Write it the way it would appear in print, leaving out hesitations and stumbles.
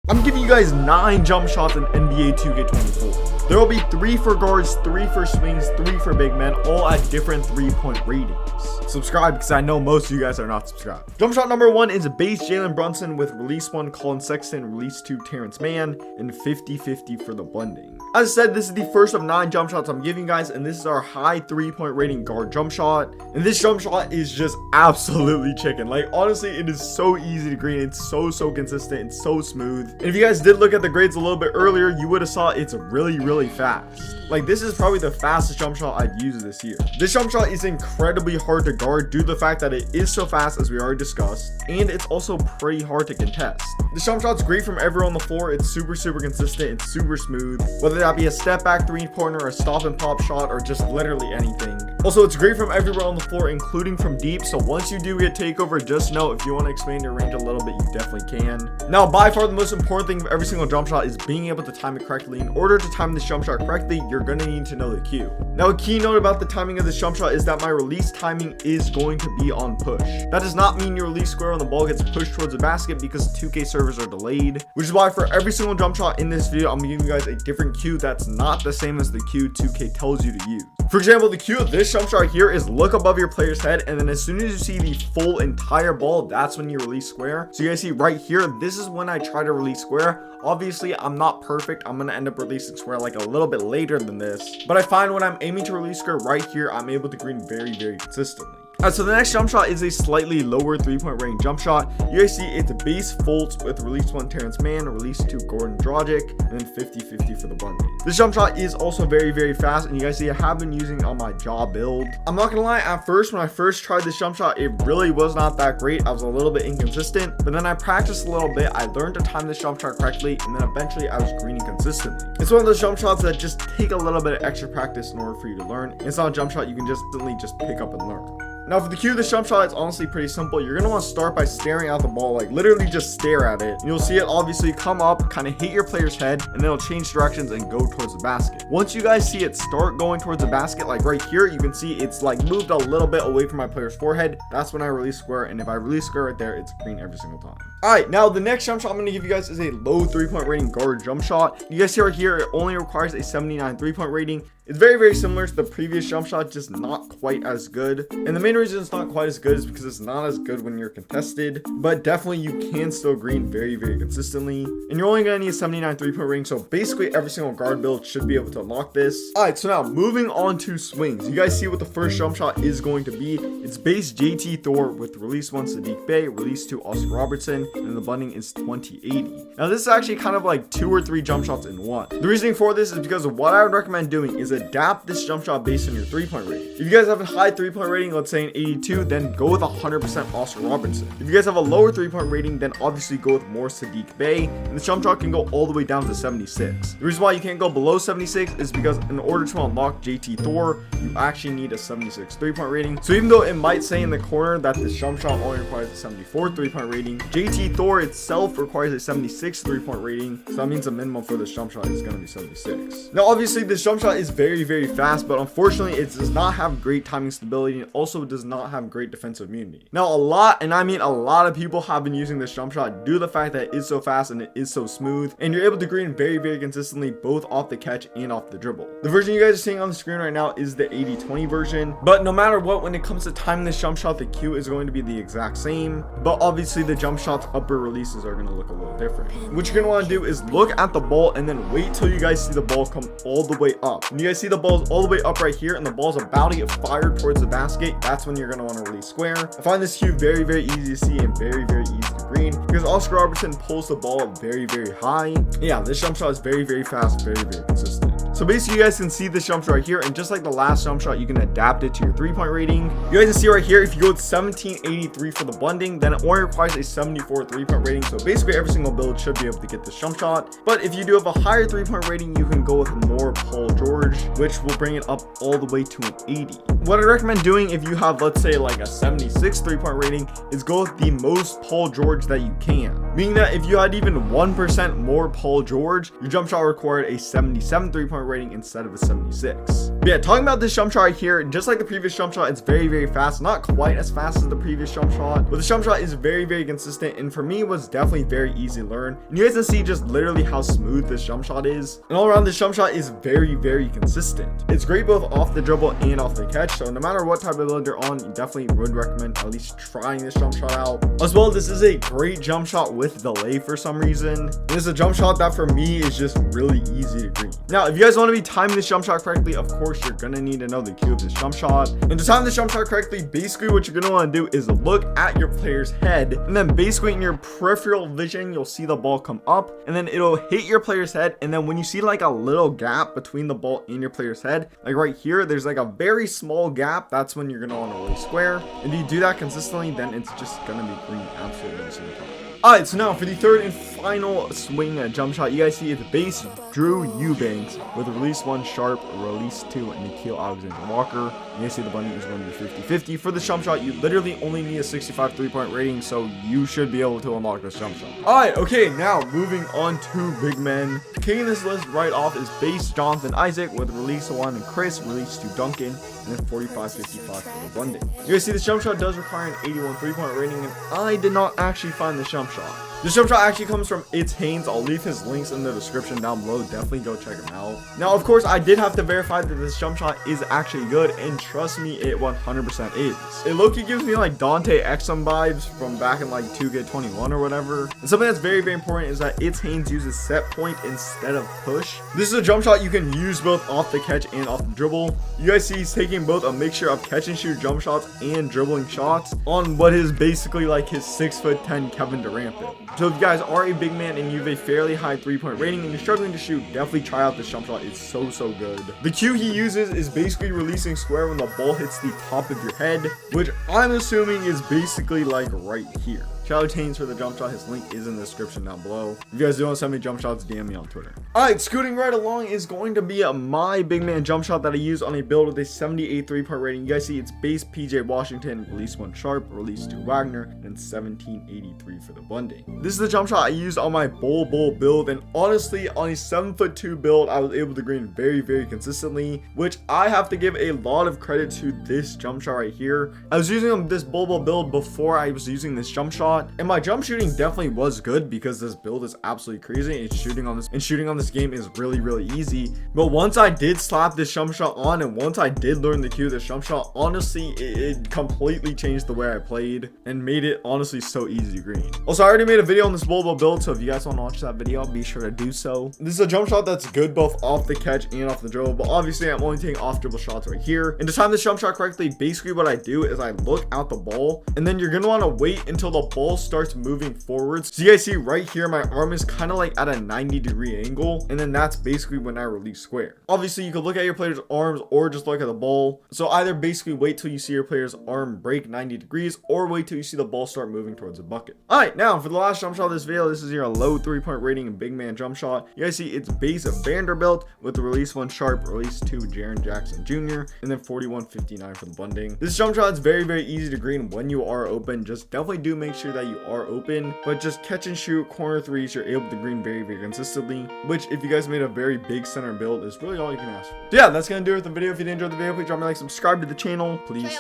I'm giving you guys 9 jump shots in NBA 2K24. There will be 3 for guards, 3 for swings, 3 for big men, all at different 3-point ratings. Subscribe because I know most of you guys are not subscribed. Jump shot number 1 is a base Jalen Brunson with release 1 Colin Sexton, release 2 Terrence Mann, and 50-50 for the blending. As I said, this is the first of 9 jump shots I'm giving you guys, and this is our high 3-point rating guard jump shot. And this jump shot is just absolutely chicken. Like, honestly, it is so easy to green. It's so consistent. It's so smooth. And if you guys did look at the grades a little bit earlier, you would have saw it's really fast. Like, this is probably the fastest jump shot I've used this year. This jump shot is incredibly hard to guard due to the fact that it is so fast, as we already discussed, and it's also pretty hard to contest. This jump shot's great from everywhere on the floor. It's super consistent. It's super smooth, whether that be a step back 3-pointer, a stop and pop shot, or just literally anything. Also, it's great from everywhere on the floor, including from deep. So once you do get takeover, just know if you want to expand your range a little bit, you definitely can. Now, by far the most important thing of every single jump shot is being able to time it correctly. In order to time this jump shot correctly, you're going to need to know the cue. Now, a key note about the timing of this jump shot is that my release timing is going to be on push. That does not mean your release square when the ball gets pushed towards the basket, because 2K servers are delayed, which is why for every single jump shot in this video, I'm giving you guys a different cue that's not the same as the cue 2K tells you to use. For example, the cue of this jump shot here is look above your player's head, and then as soon as you see the full entire ball, that's when you release square. So you guys see right here, this is when I try to release square. Obviously, I'm not perfect. I'm gonna end up releasing square like a little bit later than this, but I find when I'm aiming to release square right here, I'm able to green very consistently. Alright, so the next jump shot is a slightly lower 3-point rating jump shot. You guys see it's base Fultz with release 1 Terrence Mann, release 2 Gordon Dragic, and then 50-50 for the blending. This jump shot is also very fast, and you guys see I have been using it on my jaw build. I'm not gonna lie, at first when I first tried this jump shot, it really was not that great. I was a little bit inconsistent, but then I practiced a little bit. I learned to time this jump shot correctly, and then eventually I was greening consistently. It's one of those jump shots that just take a little bit of extra practice in order for you to learn. It's not a jump shot you can just instantly just pick up and learn. Now, for the cue of this jump shot, it's honestly pretty simple. You're going to want to start by staring at the ball, like literally just stare at it. And you'll see it obviously come up, kind of hit your player's head, and then it'll change directions and go towards the basket. Once you guys see it start going towards the basket, like right here, you can see it's like moved a little bit away from my player's forehead. That's when I release square, and if I release square right there, it's green every single time. Alright, now the next jump shot I'm going to give you guys is a low 3-point rating guard jump shot. You guys see right here, it only requires a 79 3-point rating. It's very similar to the previous jump shot, just not quite as good. And the main reason it's not quite as good is because it's not as good when you're contested, but definitely you can still green very consistently. And you're only going to need a 79 3-point rating, so basically every single guard build should be able to unlock this. Alright, so now moving on to swings. You guys see what the first jump shot is going to be. It's base JT Thor with release 1 Sadiq Bey, release 2 Oscar Robertson, and the blending is 2080. Now this is actually kind of like 2 or 3 jump shots in one. The reasoning for this is because of what I would recommend doing is adapt this jump shot based on your 3-point rating. If you guys have a high 3-point rating, let's say an 82, then go with 100% Oscar Robertson. If you guys have a lower 3-point rating, then obviously go with more Sadiq Bey, and the jump shot can go all the way down to 76. The reason why you can't go below 76 is because in order to unlock JT Thor, you actually need a 76 3-point rating. So even though it might say in the corner that this jump shot only requires a 74 3-point rating, JT Thor itself requires a 76 3-point rating, so that means the minimum for this jump shot is going to be 76. Now obviously this jump shot is very fast, but unfortunately it does not have great timing stability, and also does not have great defensive immunity. Now a lot, and I mean a lot of people have been using this jump shot due to the fact that it is so fast and it is so smooth, and you're able to green very consistently both off the catch and off the dribble. The version you guys are seeing on the screen right now is the 80-20 version, but no matter what, when it comes to timing this jump shot, the cue is going to be the exact same, but obviously the jump shot's upper releases are going to look a little different. What you're going to want to do is look at the ball and then wait till you guys see the ball come all the way up. When you guys see the ball's all the way up right here and the ball's about to get fired towards the basket, that's when you're going to want to release square. I find this cue very easy to see and very easy to green, because Oscar Robertson pulls the ball very high. Yeah, this jump shot is very fast, very consistent. So basically you guys can see this jump shot right here, and just like the last jump shot, you can adapt it to your 3-point rating. You guys can see right here, if you go with 1783 for the blending, then it only requires a 74 3-point rating. So basically every single build should be able to get this jump shot. But if you do have a higher 3-point rating, you can go with more Paul George, which will bring it up all the way to an 80. What I recommend doing if you have, let's say, like a 76 3-point rating, is go with the most Paul George that you can. Meaning that if you had even 1% more Paul George, your jump shot required a 77 3-point rating instead of a 76. But Yeah, talking about this jump shot right here, just like the previous jump shot, it's very, very fast. Not quite as fast as the previous jump shot, but the jump shot is very, very consistent, and for me, it was definitely very easy to learn. And you guys can see just literally how smooth this jump shot is. And all around, this jump shot is very, very consistent. It's great both off the dribble and off the catch, so no matter what type of build you're on, you definitely would recommend at least trying this jump shot out. As well, this is a great jump shot with delay for some reason. And it's a jump shot that for me is just really easy to green. Now, if you guys want to be timing this jump shot correctly, of course, you're going to need to know the cue of this jump shot. And to time this jump shot correctly, basically what you're going to want to do is look at your player's head, and then basically in your peripheral vision, you'll see the ball come up, and then it'll hit your player's head. And then when you see like a little gap between the ball and your player's head, like right here, there's like a very small gap. That's when you're going to want to really square. If you do that consistently, then it's just going to be green absolutely every single time. Alright, so now for the third and final swing jump shot, you guys see it's base Drew Eubanks with release 1 Sharp, release 2 Nikhil Alexander Walker. And you see the bunny is going to be 50-50. For the jump shot, you literally only need a 65 3-point rating, so you should be able to unlock this jump shot. Alright, okay, now moving on to big men. Kicking this list right off is base Jonathan Isaac with release 1 and Chris, release 2 Duncan, and then 45-55 for the London. You guys see this jump shot does require an 81 3-point rating, and I did not actually find this jump shot. This jump shot actually comes from It's Haynes. I'll leave his links in the description down below. Definitely go check him out. Now, of course, I did have to verify that this jump shot is actually good, and trust me, it 100% is. It low-key gives me like Dante Exum vibes from back in like 2K24 or whatever. And something that's very, very important is that It's Haynes uses set point instead of push. This is a jump shot you can use both off the catch and off the dribble. You guys see he's taking both a mixture of catch and shoot jump shots and dribbling shots on what is basically like his 6'10" Kevin Durant build. So if you guys are a big man and you have a fairly high 3-point rating and you're struggling to shoot, definitely try out this jump shot. It's so good. The cue he uses is basically releasing square when the ball hits the top of your head, which I'm assuming is basically like right here. Shout out to Haynes for the jump shot. His link is in the description down below. If you guys do want to send me jump shots, DM me on Twitter. Alright, scooting right along is going to be my big man jump shot that I use on a build with a 78 3-point rating. You guys see it's base PJ Washington, release 1 Sharp, release 2 Wagner, and 1783 for the Bundy. This is the jump shot I used on my bull build, and honestly, on a 7'2" build, I was able to green very, very consistently, which I have to give a lot of credit to this jump shot right here. I was using this bull build before I was using this jump shot, and my jump shooting definitely was good because this build is absolutely crazy, and shooting on this game is really, really easy. But once I did slap this jump shot on, and once I did learn the cue of this jump shot, honestly, it completely changed the way I played and made it honestly so easy to green. Also, I already made a video on this bull build, so if you guys want to watch that video, be sure to do so. This is a jump shot that's good both off the catch and off the dribble, but obviously I'm only taking off dribble shots right here. And to time this jump shot correctly, basically what I do is I look out the ball, and then you're gonna want to wait until the ball starts moving forwards. So you guys see right here, my arm is kind of like at a 90-degree angle, and then that's basically when I release square. Obviously, you could look at your player's arms or just look at the ball. So either basically wait till you see your player's arm break 90 degrees, or wait till you see the ball start moving towards the bucket. All right, now for the last jump shot of this video, this is your low 3-point rating and big man jump shot. You guys see it's base of Vanderbilt with the release 1 Sharp, release 2 Jaren Jackson Jr., and then 41-59 for the Bunding. This jump shot is very, very easy to green when you are open. Just definitely do make sure that you are open, but just catch and shoot corner threes, you're able to green very, very consistently, which if you guys made a very big center build is really all you can ask for. So yeah, that's gonna do it with the video. If you did enjoy the video, please drop me a like, subscribe to the channel, please.